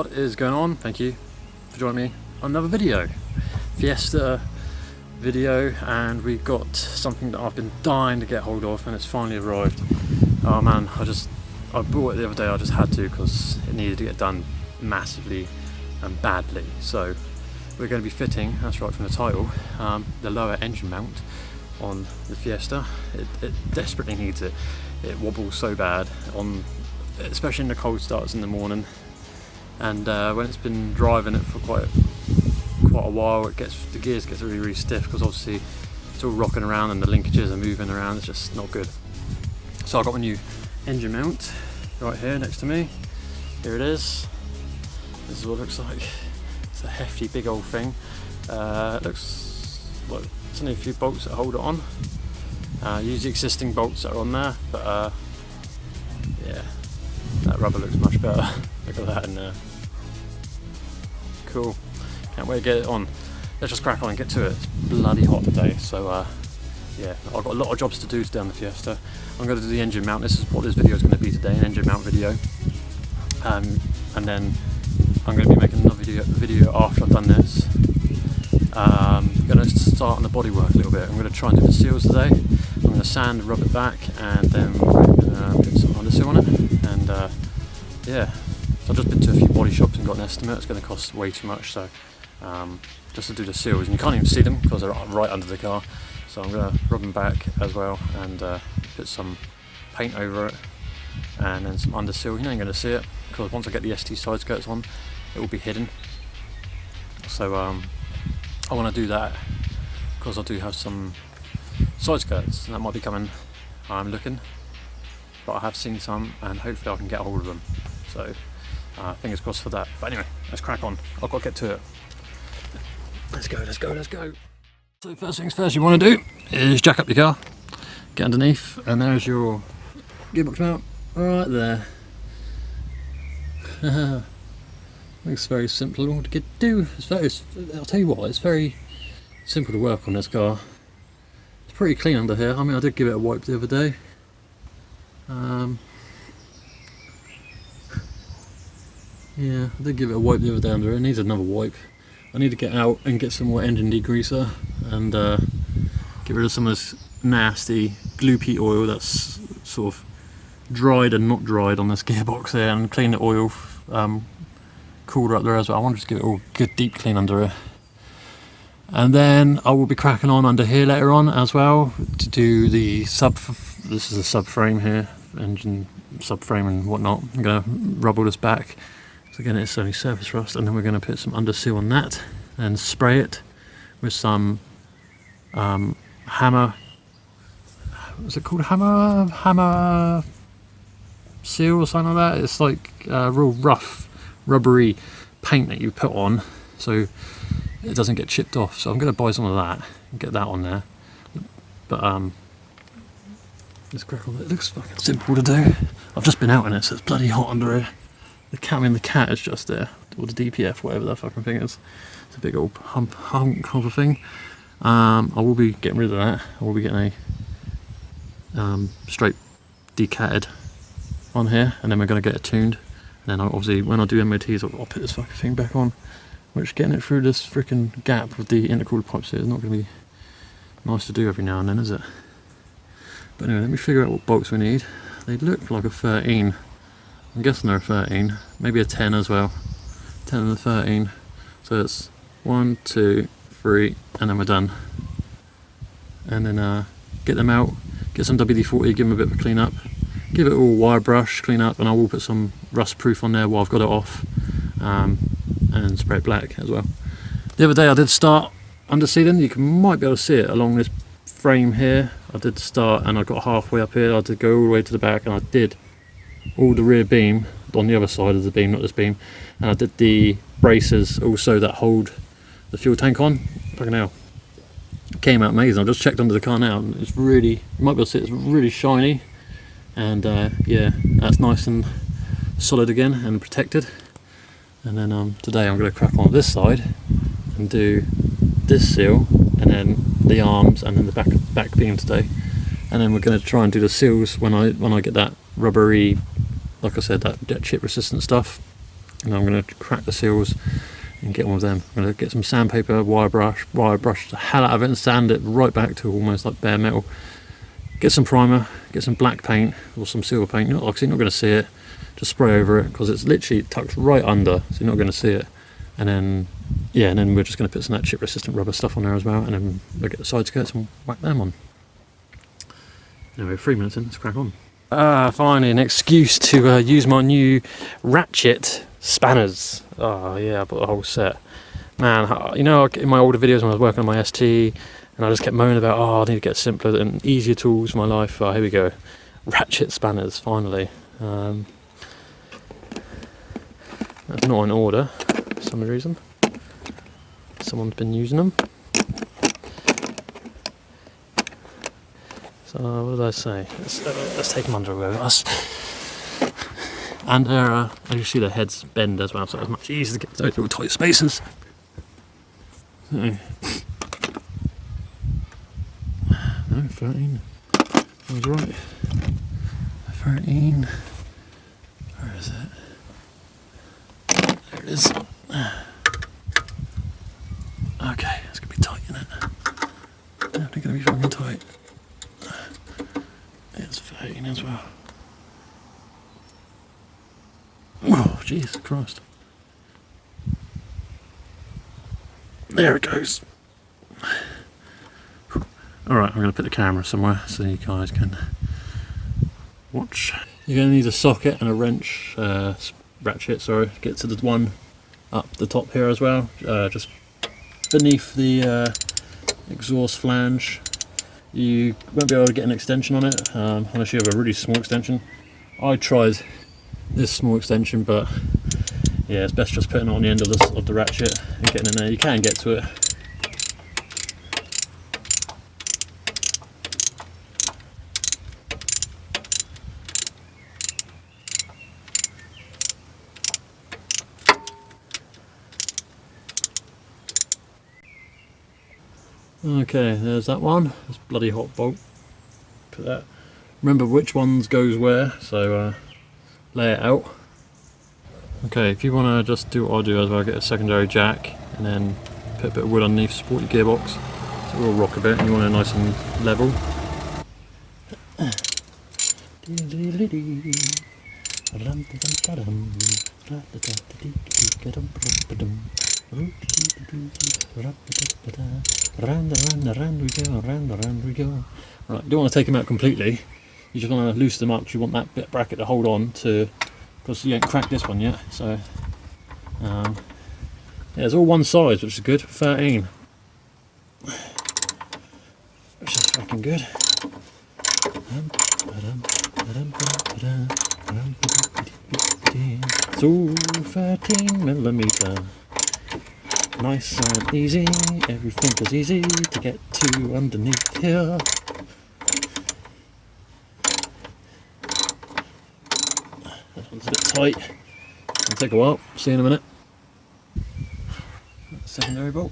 What is going on? Thank you for joining me on another video. Fiesta video, and we got something that I've been dying to get hold of, and it's finally arrived. Oh man, I bought it the other day. I just had to because it needed to get done massively and badly. So we're going to be fitting, that's right from the title, the lower engine mount on the Fiesta. It desperately needs it. It wobbles so bad, especially in the cold starts in the morning, and when it's been driving it for quite a while, the gears get really stiff because obviously it's all rocking around and the linkages are moving around. It's just not good. So I got my new engine mount right here next to me. Here it is. This is what it looks like. It's a hefty big old thing. It looks like it's only a few bolts that hold it on. Use the existing bolts that are on there, but yeah, that rubber looks much better. Look at that in there. Cool. Can't wait to get it on. Let's just crack on and get to it. It's bloody hot today, so yeah, I've got a lot of jobs to do today on the Fiesta. I'm going to do the engine mount. This is what this video is going to be today, an engine mount video. And then I'm going to be making another video after I've done this. I'm going to start on the bodywork a little bit. I'm going to try and do the seals today. I'm going to sand and rub it back, and then we're going to put some underseal on it. And yeah, so I've just been to a few body shops and got an estimate. It's going to cost way too much, so just to do the seals, and you can't even see them because they're right under the car. So I'm going to rub them back as well, and put some paint over it, and then some underseal. You ain't going to see it because once I get the ST side skirts on, it will be hidden. So I want to do that because I do have some side skirts, and that might be coming. I'm looking, but I have seen some, and hopefully I can get hold of them. So fingers crossed for that. But anyway, let's crack on. I've got to get to it. Let's go. So first things first, you want to do is jack up your car, get underneath, and there's your gearbox mount right there. Looks very simple to do. I'll tell you what, it's very simple to work on this car. It's pretty clean under here. I mean, I did give it a wipe the other day. Yeah, I did give it a wipe the other day under here. It needs another wipe. I need to get out and get some more engine degreaser and get rid of some of this nasty gloopy oil that's sort of dried and not dried on this gearbox there, and clean the oil cooler up there as well. I want to just give it all a good deep clean under here. And then I will be cracking on under here later on as well to do the this is a subframe here, engine subframe and whatnot. I'm going to rub all this back. So again, it's only surface rust, and then we're going to put some underseal on that and spray it with some hammer. What's it called? Hammer seal or something like that. It's like real rough, rubbery paint that you put on so it doesn't get chipped off. So I'm going to buy some of that and get that on there. But let's crack on. It looks fucking simple to do. I've just been out in it, so it's bloody hot under here. The cat is just there, or the DPF, whatever that fucking thing is. It's a big old hunk of a thing. I will be getting rid of that. I will be getting a straight decatted on here, and then we're going to get it tuned. And then obviously when I do MOTs, I'll put this fucking thing back on. Which getting it through this freaking gap with the intercooler pipes here is not going to be nice to do every now and then, is it? But anyway, let me figure out what bolts we need. They look like a 13. I'm guessing they're a 13, maybe a 10 as well. 10 and a 13. So it's 1, 2, 3, and then we're done. And then get them out, get some WD-40, give them a bit of a clean up, give it all wire brush, clean up, and I will put some rust proof on there while I've got it off, and spray it black as well. The other day I did start undersealing. You might be able to see it along this frame here. I did start and I got halfway up here. I did go all the way to the back, and I did all the rear beam on the other side of the beam, not this beam, and I did the braces also that hold the fuel tank on. Fucking hell, it came out amazing. I've just checked under the car now, and it's really, you might be able to see it's really shiny, and yeah, that's nice and solid again and protected. And then today I'm going to crack on this side and do this seal, and then the arms, and then the back beam today, and then we're going to try and do the seals when I get that rubbery, like I said, that chip resistant stuff and I'm going to crack the seals and get on with them. I'm going to get some sandpaper, wire brush the hell out of it and sand it right back to almost like bare metal. Get some primer, get some black paint or some silver paint. Obviously you're not going to see it, just spray over it because it's literally tucked right under, so you're not going to see it. And then, yeah, and then we're just going to put some of that chip resistant rubber stuff on there as well, and then we'll get the side skirts and whack them on. Anyway, 3 minutes in, let's crack on. Finally an excuse to use my new ratchet spanners. Oh yeah, I bought a whole set. Man, you know, in my older videos when I was working on my ST, and I just kept moaning about, oh, I need to get simpler and easier tools for my life. Oh, here we go. Ratchet spanners, finally. That's not in order for some reason. Someone's been using them. So, what did I say? Let's take them under with us. And as you see, their heads bend as well, so it's much easier to get those little tight spaces. So, no, 13. I was right. 13. Where is it? There it is. Okay, it's going to be tight, isn't it? Definitely going to be fucking tight. It's 13 as well. Oh, Jesus Christ. There it goes. Alright, I'm going to put the camera somewhere so you guys can watch. You're going to need a socket and a wrench, ratchet, sorry, to get to the one up the top here as well, just beneath the exhaust flange. You won't be able to get an extension on it unless you have a really small extension. I tried this small extension, but yeah, it's best just putting it on the end of the ratchet and getting in there. You can get to it. Okay, there's that one. This bloody hot bolt. Put that. Remember which ones goes where, so lay it out. Okay, if you want to just do what I do as well, get a secondary jack and then put a bit of wood underneath to support your gearbox, so it will rock a bit and you want it nice and level. Round we go. Right, you don't want to take them out completely, you just want to loosen them up because you want that bit bracket to hold on to, because you ain't cracked this one yet, so yeah, it's all one size, which is good. 13, which is fucking good. It's all 13mm, nice and easy, everything is easy to get to underneath here. That one's a bit tight, it'll take a while, see you in a minute. Secondary bolt.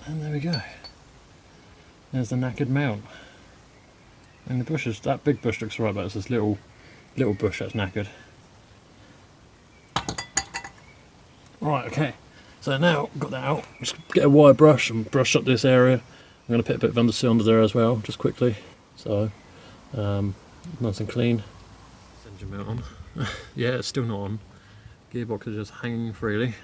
And there we go. There's the knackered mount. And the bushes, that big bush looks right, but it's this little bush that's knackered. Right, okay. So now got that out, just get a wire brush and brush up this area. I'm going to put a bit of underseal under there as well, just quickly. So nice and clean. Engine mount on. Yeah, it's still not on. Gearbox is just hanging freely.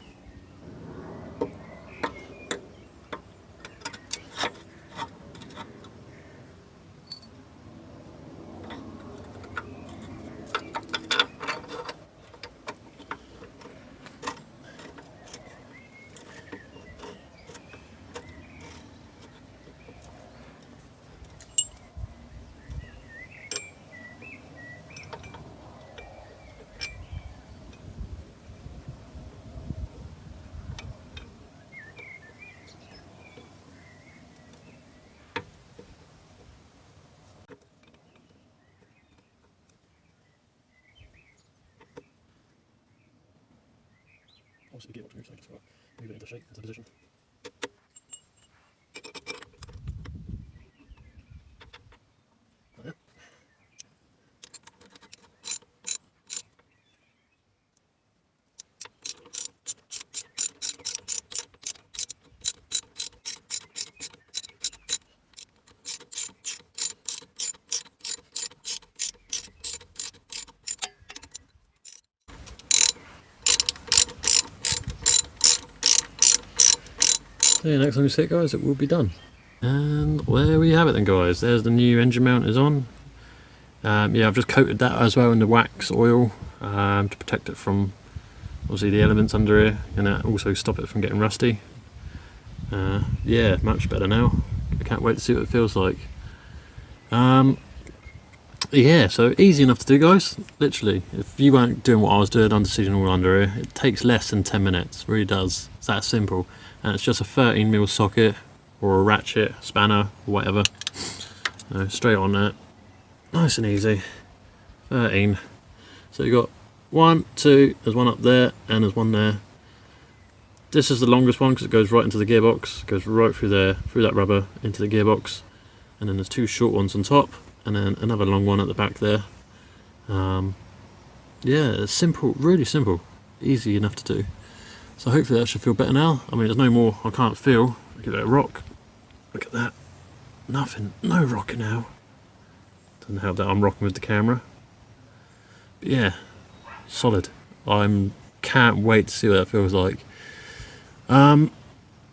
Obviously the gearbox moves, so I just got to move it into shape, into position. Like that. So yeah, next time you see it guys, it will be done. And there we have it then guys, there's the new engine mount is on. Yeah, I've just coated that as well in the wax oil to protect it from obviously the elements under here, and also stop it from getting rusty. Yeah, much better now. I can't wait to see what it feels like. Yeah, so easy enough to do guys, literally. If you weren't doing what I was doing, undecision all under here, it takes less than 10 minutes, it really does. It's that simple. And it's just a 13mm socket or a ratchet, spanner, or whatever. Straight on that, nice and easy. 13. So you've got 1, 2, there's one up there, and there's one there. This is the longest one because it goes right into the gearbox. It goes right through there, through that rubber, into the gearbox. And then there's 2 short ones on top, and then another long one at the back there. Yeah, it's simple, really simple, easy enough to do. So hopefully that should feel better now. I mean, there's no more I can't feel. Give it a rock. Look at that. Nothing, no rocking now. Doesn't help that I'm rocking with the camera. But yeah, solid. Can't wait to see what that feels like. Yeah,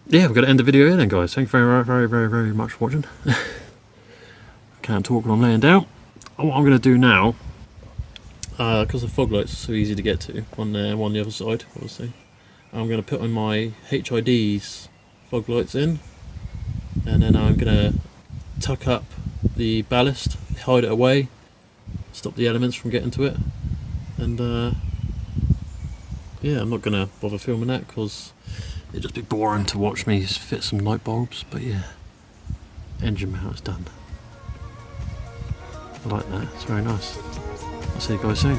we're going to end the video here then guys. Thank you very much for watching. Can't talk when I'm laying down. What I'm going to do now, because the fog lights are so easy to get to, one there, one the other side, obviously. I'm going to put on my HID's fog lights in, and then I'm going to tuck up the ballast, hide it away, stop the elements from getting to it, and yeah, I'm not going to bother filming that because it'd just be boring to watch me fit some light bulbs. But yeah, engine mount is done. I like that, it's very nice. I'll see you guys soon.